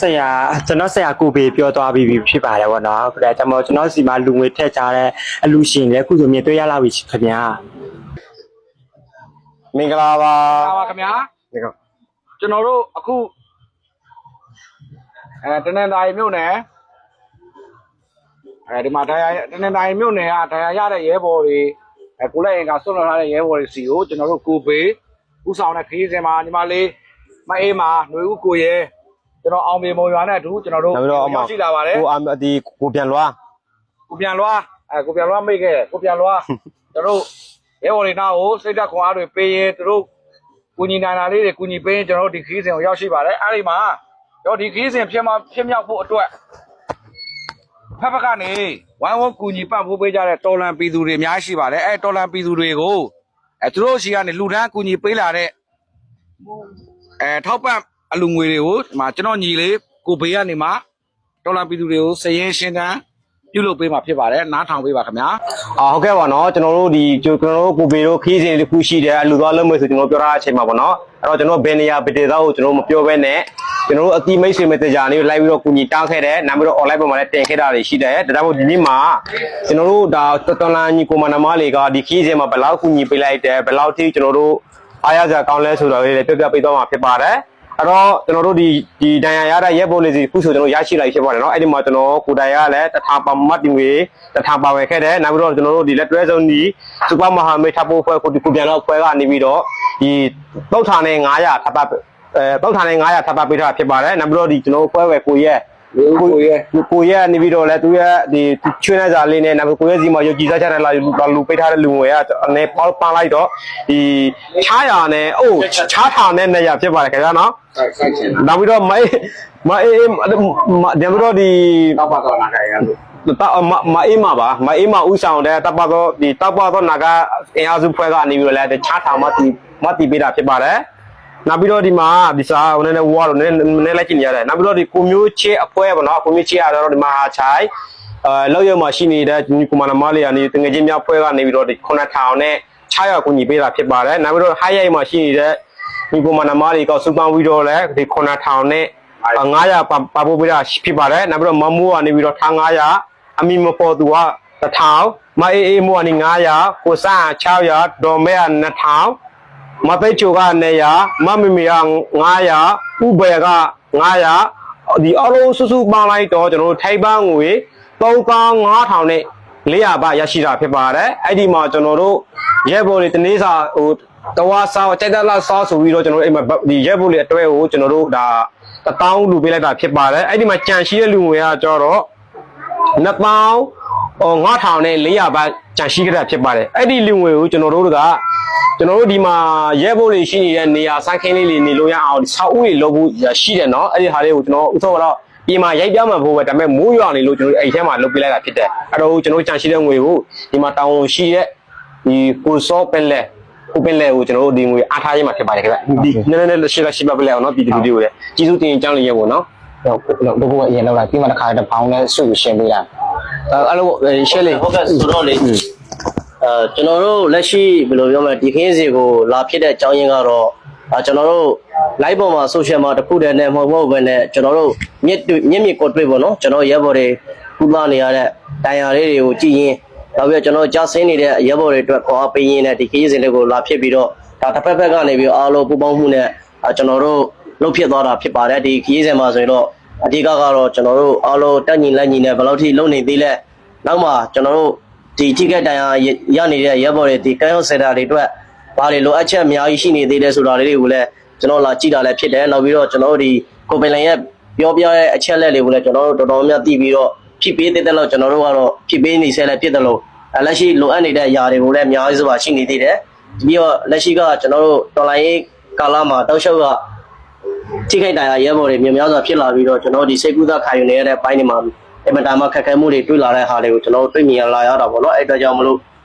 ကျွန်တော်ဆရာကိုပေးပြောသွားပြီးဖြစ်ပါတယ်ဗောနော်ဒါကြောင့်မို့ကျွန်တော်စီမှာလူငွေထည့်ချတဲ့အလူရှင်လည်းအခုဆိုမြင်တွေ့ရလာပြီခင်ဗျာမင်္ဂလာပါခင်ဗျာကျွန်တော်တို့အခုတနင်္သာရီမြို့နယ်ဒီမှာတနင်္သာရီမြို့နယ်ကတရားရတဲ့ရဲဘော်တွေကိုလည်းအင်္ဂါဆွတ်လွန်ထားတဲ့ရဲဘော်တွေစီကိုကျွန်တော်တို့ကိုပေးဥဆောင်တဲ့ခရီးစဉ်မှာညီမလေးမအေးမာຫນွေဦးကိုရဲကျွန်တော်အောင်မြေမုံရွာနဲ့အတူကျွန်တော်တို့ရောက်ရှိလာပါတယ်ကိုပြန်လွားမိခဲ့ကိုပြန်လွားကျွန်တော်တို့ရဲဘော်တွေနောက်ကိုစိတ်ဓာတ်ခွန်အားတွေပေးရင်သူတို့ကုညီနိုင်တာလေးတွေကုညီပေးရင်ကျွန်တော်တို့ဒီခရီးစဉ်ကိုရောက်ရှိပါတယ်အဲ့ဒီမှာတော့ဒီခရီးစဉ်ဖြစ်မြောက်ဖို့အတွက်ဖက်ကနေဝိုင်းဝန်းကူညီပံ့ပိုးပေးကြတဲ့တော်လန်ပြည်သူတွေအများကြီးရှိပါတယ်အဲတော်လန်ပြည်သူတွေကိုသူတို့ရှိကနေလူတန်းကူညီပေးလာတဲ့ထောက်ပံ့အလူငွေတွေကိုဒီမှာကျွန်တော်ညီလေးကိုဘေးကနေမှတော်လန်ပြည်သူတွေကိုစရင်ရှင်းတန်းပြုလုပ်ပေးမှာဖြစ်ပါတယ်နားထောင်ပေးပါခင်ဗျာဟုတ်ကဲ့ပါနော်ကျွန်တော်တို့ကိုဘေတို့ခီးစဉ်တစ်ခုရှိတယ်အလူသွားလုံးမယ်ဆိုကျွန်တော်ပြောထားတဲ့အချိန်မှာပေါ့နော်အဲ့တော့ကျွန်တော်ဘယ်နေရာဘယ်ဒေသကိုကျွန်တော်မပြောဘဲနဲ့ကျွန်တော်တို့အတိမိတ်ဆွေမတေဂျာနေလိုက်ပြီးတော့ကူညီတောင်းခဲ့တယ်နောက်ပြီးတော့ online ပေါ်မှာလည်းတင်ခဲ့တာတွေရှိတယ်ဒါကြောင့်မို့ဒီနေ့မှာကျွန်တော်တို့ဒါတော်လန်ညီကိုမနမလေးကဒီခီးစဉ်မှာဘယ်လောက်ကူညီပေးလိုက်တယ်ဘယ်လောက်ထိကျွန်တော်တို့အားရစရာကောင်းလဲဆိုတော့လည်းပြပြပေးသွားမှာဖြစ်ပါတယ်အဲ့တော့ကျွန်တော်တို့ဒီဒဏ်ရာရတဲ့ရဲဘော်လေးစီခုဆိုကျွန်တော်ရရှိလိုက်ဖြစ်ပါတယ်เนาะအဲ့ဒီမှာကျွန်တော်ကိုတိုင်ရလည်းတထာပါမတ်တင်ငွေတထာပါဝယ်ခဲ့တယ်နောက်ပြီးတော့ကျွန်တော်တို့ဒီလက်တွဲဆုံးဒီစူပါမဟာမိတ်ထပ်ဖို့ဖွဲ့ကိုပြန်တော့ဖွဲ့ကနေပြီးတော့ဒီပုတ်ထာနဲ့900ထပ်ပါပုတ်ထာနဲ့900ထပ်ပါပေးထားဖြစ်ပါတယ်နောက်ပြီးတော့ဒီကျွန်တော်ဖွဲ့ဝယ်ကိုရဲနေပြီးတော့လည်းသူရဲ့ဒီချွေးနေစာလေးနဲ့နောက်ကိုရဲစီမှာရုပ်ကြည်စားချတဲ့လာလူပေးထားတဲ့လူငွေကအနေပေါပန်းလိုက်တော့ဒီချားရနဲ့ချားထာနဲ့နေရဖြစ်ပါတယ်ခင်ဗျာနော်နောက်ပြီးတော့မအေးတယ်ပြီးတော့ဒီတောက်ပါတော့နာခိုင်ရလို့မအေးမဥဆောင်တဲ့တောက်ပါတော့နာကအင်အားစုဖွဲ့ကနေပြီးတော့လည်းချားထာမတီပေးတာဖြစ်ပါတယ်နောက်ပြီးတော့ဒီမှာဒီစာဟိုနည်းဝါတော့နည်းလိုက်ကြည့်နေရတယ်နောက်ပြီးတော့ဒီကိုမျိုးချေအဖွဲပေါ့နော်ကိုမျိုးချေရတော့ဒီမှာချိုင်လောက်ရမှာရှိနေတဲ့ဒီကွန်မန်ဒမလေးကနေတငယ်ချင်းများဖွဲကနေပြီးတော့ဒီ9000နဲ့600ကိုညီပေးတာဖြစ်ပါတယ်နောက်ပြီးတော့ high ရိုက်မှာရှိနေတဲ့ဒီကွန်မန်ဒမလေးကစူပန်ဝီတော့လည်းဒီ9000နဲ့900ပါဖို့ပေးတာဖြစ်ပါတယ်နောက်ပြီးတော့မမိုးကနေပြီးတော့1500အမီမပေါ်သူက1000မအေးမိုးကနေ900ကိုစန်း600ဒေါ်မဲက2000မသိချိုကနေရမမမီက900ဥပေက900ဒီအလုံးစုပေါင်းလိုက်တော့ကျွန်တော်တို့ထိုက်ပန်းငွေ35000နဲ့400ပါရရှိတာဖြစ်ပါတယ်အဲ့ဒီမှာကျွန်တော်တို့ရဲဘော်တွေတနေ့စာဟိုတဝါစားကြိုက်တဲ့လောက်စားဆိုပြီးတော့ကျွန်တော်တို့အိမ်မှာဒီရဲဘော်တွေအတွဲကိုကျွန်တော်တို့ဒါ1000လူပေးလိုက်တာဖြစ်ပါတယ်အဲ့ဒီမှာကြံရှိတဲ့လူငွေကကျတော့5000နဲ့400ပါကြံရှိကြတာဖြစ်ပါတယ်အဲ့ဒီလူငွေကိုကျွန်တော်တို့ဒီမှာရဲဘော်တွေရှိနေတဲ့နေရာဆိုင်ခင်းလေးတွေနေလို့ရအောင်ဆောက်ဦးတွေလုပ်ဖို့ရှိတယ်เนาะအဲ့ဒီဟာလေးကိုကျွန်တော်ဥသောတော့ဒီမှာရိုက်ပြမှာဖို့ပဲဒါပေမဲ့မိုးရွာနေလို့ကျွန်တော်အဲ့ထဲမှာလုပ်ပေးလိုက်တာဖြစ်တယ်အဲ့တော့ကျွန်တော်ကြံရှိတဲ့ငွေကိုဒီမှာတောင်းဝန်ရှိတဲ့ဒီကိုစောပင်လဲကိုကျွန်တော်တို့ဒီငွေအားထားရမှာဖြစ်ပါတယ်ခင်ဗျဒီနည်းနည်းရှိပါပလဲအောင်เนาะဒီလူတွေကိုလည်းကျေးဇူးတင်ကြောင်းလေးရဖို့เนาะဘုကအရင်လောက်လာပြီးမှတစ်ခါတစ်ပေါင်းနဲ့စုရှင်းပေးတာအဲ့လိုရှင်းလေးဟုတ်ကဲ့ဆိုတော့လေကျွန်တော်တို့လက်ရှိဘယ်လိုပြောမလဲဒီခင်းစီကိုလာဖြစ်တဲ့အကြောင်းရင်းကတော့ကျွန်တော်တို့ live ပေါ်မှာ social မှာတခုတည်းနဲ့မဟုတ်ဘဲနဲ့ကျွန်တော်တို့မြင့်ကိုတွေ့ပေါ့နော်ကျွန်တော်ရဲဘော်တွေပူပန်နေရတဲ့တိုင်ယာလေးတွေကိုကြည်ရင်နောက်ပြီးတော့ကျွန်တော်ကြားဆင်းနေတဲ့ရဲဘော်တွေအတွက်ခေါ်အားပေးရင်းနဲ့ဒီခင်းစီတွေကိုလာဖြစ်ပြီးတော့ဒါတစ်ဖက်ကနေပြီးအားလုံးပူပေါင်းမှုနဲ့ကျွန်တော်တို့လှုပ်ဖြစ်သွားတာဖြစ်ပါတယ်ဒီခင်းစီမှာဆိုရင်တော့အဓိကကတော့ကျွန်တော်တို့အားလုံးတက်ညီလက်ညီနဲ့ဘယ်လောက်ထိလုံနေသေးလဲနောက်မှကျွန်တော်တို့ဒီထိခိုက်တိုင်ရနေတဲ့ရဲဘော်တွေဒီကမ်းရောက်စင်တာတွေအတွက်ဘာတွေလိုအပ်ချက်အများကြီးရှိနေသေးတယ်ဆိုတာလေးတွေကိုလည်းကျွန်တော်လာကြည့်တာလည်းဖြစ်တယ်နောက်ပြီးတော့ကျွန်တော်တို့ဒီကိုပင်လန်ရဲ့ပြောပြတဲ့အချက်လက်တွေကိုလည်းကျွန်တော်တို့တော်တော်များသိပြီးတော့ဖြစ်ပေးတဲ့လောက်ကျွန်တော်တို့ကတော့ဖြစ်ပေးနေဆဲလည်းဖြစ်တယ်လို့လက်ရှိလိုအပ်နေတဲ့အရာတွေကိုလည်းအများကြီးစွာရှိနေသေးတယ်ပြီးတော့လက်ရှိကကျွန်တော်တို့တော်လိုင်းရေးကာလမှာတောက်လျှောက်ကထိခိုက်တိုင်ရဲဘော်တွေများများစွာဖြစ်လာပြီးတော့ကျွန်တော်ဒီစိတ်ကူးသားခံယူနေရတဲ့ပိုင်းတွေမှာအမတားမှာခက်ခဲမှုတွေတွေ့လာတဲ့ဟာတွေကိုကျွန်တော်တို့တွေ့မြင်လာရတာပေါ့နော်အဲ့အတွက်ကြောင့်မလို့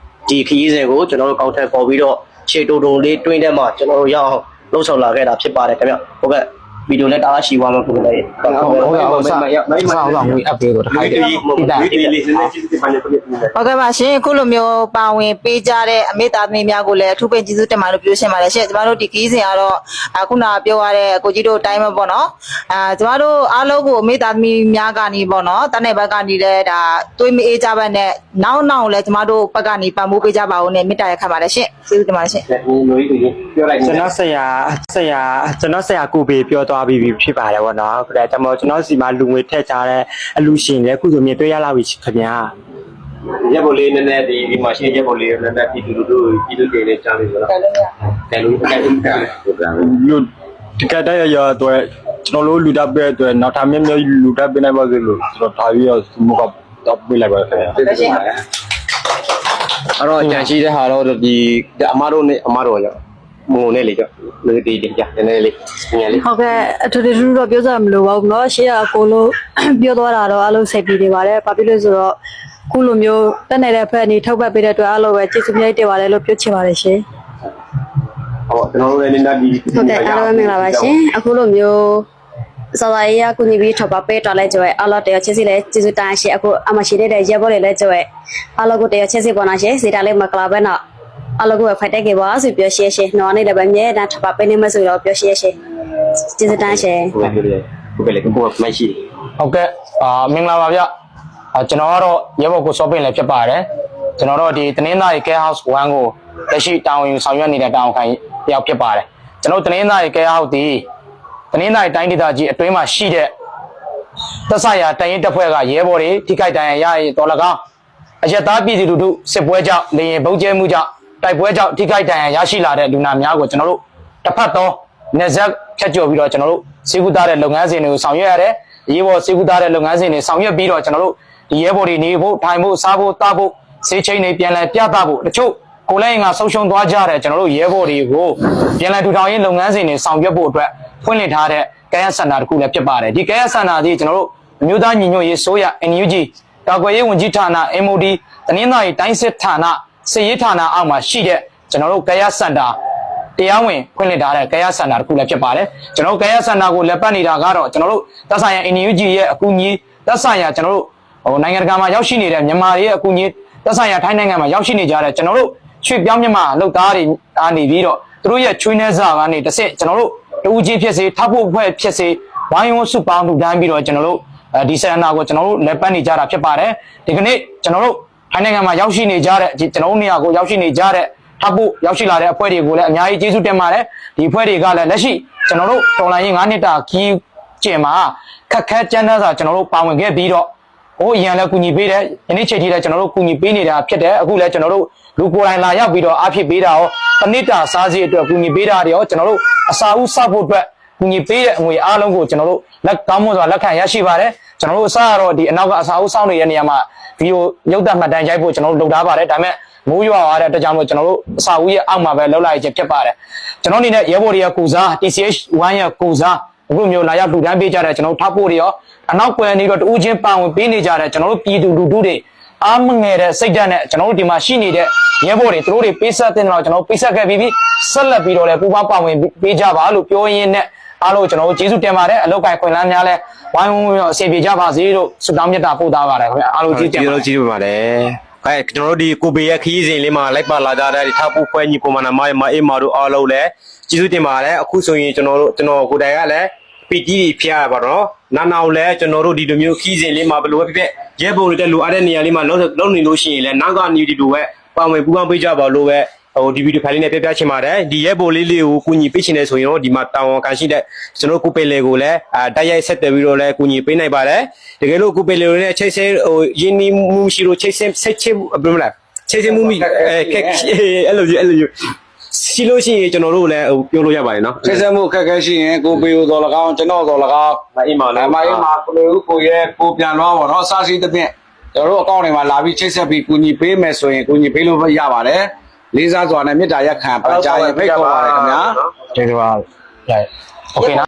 ဒီခရီးစဉ်ကိုကျွန်တော်တို့ကောက်ထက်ပေါ်ပြီးတော့ခြေတူတူလေးတွင်းထဲမှာကျွန်တော်တို့ရအောင်လှုပ်ဆောင်လာခဲ့တာဖြစ်ပါတယ်ခင်ဗျဟုတ်ကဲ့ ဗီဒီယိုလည်းတားရှိသွားမှာပုံလေး ဟုတ်ကဲ့ဟုတ်ဆောင်းငွေအပ်ပေးတော့တခါတည်းတိတာ ဒီလေးစနေကျေးဇူးတင်ပါတယ်ခင်ဗျာ ဟုတ်ကဲ့ပါရှင်အခုလိုမျိုးပါဝင်ပေးကြတဲ့အမေသားသမီးများကိုလည်းအထူးပဲကျေးဇူးတင်ပါတယ်လို့ပြောရှင်းပါတယ်ရှင်ကျမတို့ဒီခီးစဉ်ကတော့ခုနပြောရတဲ့ကိုကြီးတို့အတိုင်းပဲပေါ့နော်ကျမတို့အားလုံးကိုအမေသားသမီးများကနေပေါ့နော်တန်းတဲ့ဘက်ကနေလည်းဒါတွေးမအေးကြဘက်နဲ့နောက်လည်းကျမတို့ဘက်ကနေပံ့ပိုးပေးကြပါဦးနဲ့မေတ္တာရက်ခံပါတယ်ရှင်ကျေးဇူးတင်ပါတယ်ရှင် လူကြီးပြောလိုက် ကျွန်တော်ဆရာကိုဘေပြောသွားပြီးဖြစ်ပါတယ်ဗောနော်ဒါကြောင့်မို့ကျွန်တော်စီမှာလူငွေထည့်ကြတဲ့အလူရှင်လည်းအခုဆိုမြင်တွေ့ရလာပြီခင်ဗျာ ရက်ပေါ်လေးနည်းနည်းဒီမှာရှိရက်ပေါ်လေးနည်းနည်းပြည်သူတွေလည်းကြားနေကြလားတယ်လို့အဲ့ဒီကဟုတ်ကဲ့ လူတကယ်တည်းရတော့ကျွန်တော်တို့လူတပ်ပဲအတွက်နောက်ထပ်မြင့်လူတပ်ပေးနိုင်ပါစေလို့ကျွန်တော်ထားပြီးတော့စမှုကတော့ပေးလိုက်ပါခင်ဗျာ အဲ့တော့ကြံရှိတဲ့ဟာတော့ဒီအမတို့နဲ့အမတို့ရောမုံနဲ့လေကြောဒီကြနည်းနည်းလေးငယ်လေး ဟုတ်ကဲ့အထူးထူးတော့ပြောစရာမလိုပါဘူးเนาะရှေ့ကကိုလို့ပြောသွားတာတော့အလုံးစိတ်ပြီးနေပါတယ်ဘာဖြစ်လို့ဆိုတော့ခုလိုမျိုးတက်နေတဲ့ဖက်အနေထောက်ပတ်ပေးတဲ့အတွက်အလုံးပဲကျေးဇူးများတင်ပါတယ်လို့ပြောချင်ပါတယ်ရှင် ဟုတ်ကျွန်တော်တို့လည်းနည်းနည်းဒီ ဟုတ်ကဲ့အားလုံးမင်္ဂလာပါရှင်အခုလိုမျိုးစောစောရကူညီပြီးထောက်ပတ်ပေးတော်လဲကြွယ်အလုံးတရားချစ်စီလဲကျေးဇူးတင်ရှင်အခုအမရှိတဲ့ရဲဘော်တွေလည်းကြွယ်အလုံးကိုတရားချစ်စီပေါ်နာရှင်စီတာလေးမကလာပဲနော်အလုံးကိုဖိုက်တဲ့ကေပါဆိုပြောရှင်းရှင်နော်နေလည်းပဲမြဲတမ်းထောက်ပတ်ပေးနေမှဆိုတော့ပြောရှင်းရှင်ကျေးဇူးတင်ရှင် ဟုတ်ကဲ့လေကိုမရှိ ဟုတ်ကဲ့မင်္ဂလာပါဗျကျွန်တော်ကတော့ရဲဘော်ကိုစောပင်လည်းဖြစ်ပါတယ်ကျွန်တော်တို့ဒီတနင်္သာရီ Care House 1ကိုလက်ရှိတာဝန်ယူဆောင်ရွက်နေတဲ့တာဝန်ခံတယောက်ဖြစ်ပါတယ်ကျွန်တော်တနင်္သာရီ Care House ဒီတနင်္သာရီတိုင်းဒေသကြီးအတွင်းမှာရှိတဲ့သက်ဆိုင်ရာတိုင်းတပ်ဖွဲ့ကရဲဘော်တွေထိခိုက်ဒဏ်ရာရရင်တော်၎င်းအရက်သားပြည်သူလူထုစစ်ပွဲကြောင့်လေရင်ဘုံကျဲမှုကြောင့်တိုက်ပွဲကြောင့်ထိခိုက်ဒဏ်ရာရရှိလာတဲ့လူနာများကိုကျွန်တော်တို့တစ်ဖက်သောနေဆက်ဖြတ်ကျော်ပြီးတော့ကျွန်တော်တို့စေကူသားတဲ့လုပ်ငန်းစဉ်တွေကိုဆောင်ရွက်ရတယ်ရဲဘော်စေကူသားတဲ့လုပ်ငန်းစဉ်တွေဆောင်ရွက်ပြီးတော့ကျွန်တော်တို့ဒီရဲဘော်တွေနေဖို့ထိုင်ဖို့စားဖို့တောက်ဖို့စေချင်းတွေပြန်လည်ပြသဖို့တချို့ကိုလည်းငါဆုံးရှုံးသွားကြတယ်ကျွန်တော်တို့ရဲဘော်တွေကိုပြန်လည်ထူထောင်ရေးလုပ်ငန်းစဉ်တွေဆောင်ရွက်ဖို့အတွက်ဖွင့်လှစ်ထားတဲ့ကရစန္ဒာတစ်ခုလည်းဖြစ်ပါတယ်ဒီကရစန္ဒာကြီးကျွန်တော်တို့အမျိုးသားညီညွတ်ရေးဆိုရ NUG ကာကွယ်ရေးဝန်ကြီးဌာန MOD တနင်္သာရီတိုင်းစစ်ဌာနစစ်ရေးဌာနအောက်မှာရှိတဲ့ကျွန်တော်တို့ကရစန္ဒာတရားဝင်ဖွင့်လှစ်ထားတဲ့ကရစန္ဒာတစ်ခုလည်းဖြစ်ပါတယ်ကျွန်တော်တို့ကရစန္ဒာကိုလက်ပတ်နေတာကတော့ကျွန်တော်တို့သက်ဆိုင်ရာ NUG ရဲ့အကူအညီသက်ဆိုင်ရာကျွန်တော်တို့နိုင်ငံတကာမှာရောက်ရှိနေတဲ့မြန်မာတွေရဲ့အကူအညီသက်ဆိုင်ရာထိုင်းနိုင်ငံမှာရောက်ရှိနေကြတဲ့ကျွန်တော်တို့ရွှေ့ပြောင်းမြန်မာလုပ်သားတွေအနေပြီးတော့သူတို့ရဲ့ချွေးနှဲစာကနေတစ်ဆင့်ကျွန်တော်တို့တူကြီးဖြစ်စေထောက်ဖို့ဖွဲ့ဖြစ်စေဝိုင်းဝန်းစုပေါင်းထူထမ်းပြီးတော့ကျွန်တော်တို့ဒီစန္ဒာကိုကျွန်တော်တို့လက်ပတ်နေကြတာဖြစ်ပါတယ်ဒီကနေ့ကျွန်တော်တို့ထိုင်းနိုင်ငံမှာရောက်ရှိနေကြတဲ့ကျွန်တော်တို့နေရာကိုရောက်ရှိနေကြတဲ့ထောက်ဖို့ရောက်ရှိလာတဲ့အဖွဲ့တွေကိုလည်းအများကြီးကျေးဇူးတင်ပါတယ်ဒီအဖွဲ့တွေကလည်းလက်ရှိကျွန်တော်တို့တော်လိုင်းရင်9နှစ်တာခီးကျင်မှာခက်ခဲကြမ်းတမ်းစွာကျွန်တော်တို့ပါဝင်ခဲ့ပြီးတော့ဟိုအရင်လည်းကူညီပေးတယ်ယနေ့ချိန်ထိလည်းကျွန်တော်တို့ကူညီပေးနေတာဖြစ်တယ်အခုလည်းကျွန်တော်တို့လူကိုယ်တိုင်လာရောက်ပြီးတော့အားဖြစ်ပေးတာရောတစ်နှစ်တာစားစီအတွက်ကူညီပေးတာတွေရောကျွန်တော်တို့အစာဦးစောက်ဖို့အတွက်ကူညီပေးတဲ့ငွေအားလုံးကိုကျွန်တော်တို့လက်ကောင်းမွန်စွာလက်ခံရရှိပါတယ်ကျွန်တော်တို့အစားကတော့ဒီအနောက်ကအစာဦးစောက်နေတဲ့နေရာမှာဗီဒီယိုရုပ်သံမှတ်တမ်းရိုက်ဖို့ကျွန်တော်တို့လုပ်ထားပါတယ်ဒါပေမဲ့မိုးရွာသွားတဲ့အတွက်ကြောင့်မို့ကျွန်တော်တို့အစာဦးရဲ့အောက်မှာပဲလှုပ်လိုက်ခြင်းဖြစ်ပါတယ်ကျွန်တော်အနေနဲ့ရဲဘော်တွေကကိုစား TCH1 ရဲ့ကိုစားအခုမျိုးလာရောက်လူတန်းပေးကြတဲ့ကျွန်တော်ထောက်ဖို့တွေရောအနောက်ကွယ်နေတော့တူးချင်းပန်ဝင်ပေးနေကြတဲ့ကျွန်တော်တို့ပြည်သူလူထုတွေအားမငယ်တဲ့စိတ်ဓာတ်နဲ့ကျွန်တော်တို့ဒီမှာရှိနေတဲ့ရဲဘော်တွေသူတို့တွေပေးဆက်တဲ့တော့ကျွန်တော်ပေးဆက်ခဲ့ပြီးဆက်လက်ပြီးတော့လည်းပူပေါင်းပါဝင်ပေးကြပါလို့ပြောရင်းနဲ့အားလုံးကျွန်တော်တို့ကျေးဇူးတင်ပါတယ်အလောက်ကိုင်ခွင့်လန်းများလဲဝိုင်းဝန်းအစီအပြေကြပါစေလို့ဆုတောင်းမြတ်တာပို့သားပါတယ်ခင်ဗျအားလုံးကျေးဇူးတင်ပါတယ်ကျေးဇူးပါတယ်အဲကျွန်တော်တို့ဒီကိုဘေရဲ့ခီးစဉ်လေးမှာလိုက်ပါလာကြတဲ့ထောက်ဖို့ဖွဲ့ညီကိုမနာမအေးမာတို့အားလုံးလည်းကျေးဇူးတင်ပါတယ်အခုဆိုရင်ကျွန်တော်ကိုတိုင်ကလည်းပီတီဖျားပါတော့နောက်လည်းကျွန်တော်တို့ဒီလိုမျိုးခီးစဉ်လေးမှာဘယ်လိုပဲဖြစ်ဖြစ်ရဲဘုံတွေတက်လိုအားတဲ့နေရာလေးမှာလုံးနေလို့ရှိရင်လည်းနောက်ကနေဒီလိုပဲပါဝင်ပူးပေါင်းပေးကြပါလို့ပဲဟိုဒီဗီဒီယိုဖိုင်လေးနဲ့ပြပြချင်ပါတယ်ဒီရဲဘုံလေးကိုကူညီပေးချင်တယ်ဆိုရင်တော့ဒီမှာတာဝန်ခံရှိတဲ့ကျွန်တော်ကိုပေလေကိုလည်းတိုက်ရိုက်ဆက်တယ်ပြီးတော့လည်းကူညီပေးနိုင်ပါတယ်တကယ်လို့ကိုပေလေကိုလည်းချိတ်ဆဲဟိုယင်းနီမှုရှိလို့ချိတ်ဆဲဆက်ချစ်ဘယ်လိုလဲချိတ်ဆဲမှုမိခက်အဲ့လိုရှိလို့ရှိရင်ကျွန်တော်တို့လည်းပြောလို့ရပါတယ်နော် ဆက်ဆက်မှုခက်ခဲရှိရင်ကိုပေကိုတော်၎င်းကျွန်တော်တော်၎င်း မအေးမာလည်း မအေးမာကိုရဲ့ကိုပြန်သွားပါတော့စားစီသဖြင့်ကျွန်တော်တို့အကောင့်တွေမှာလာပြီးချိတ်ဆက်ပြီးကူညီပေးမယ်ဆိုရင်ကူညီပေးလို့ရပါတယ်လေးစားစွာနဲ့မေတ္တာရက်ခံပါကြရင်ဖိတ်ခေါ်ပါတယ်ခင်ဗျာ ကျေးဇူးပါโอเคနော်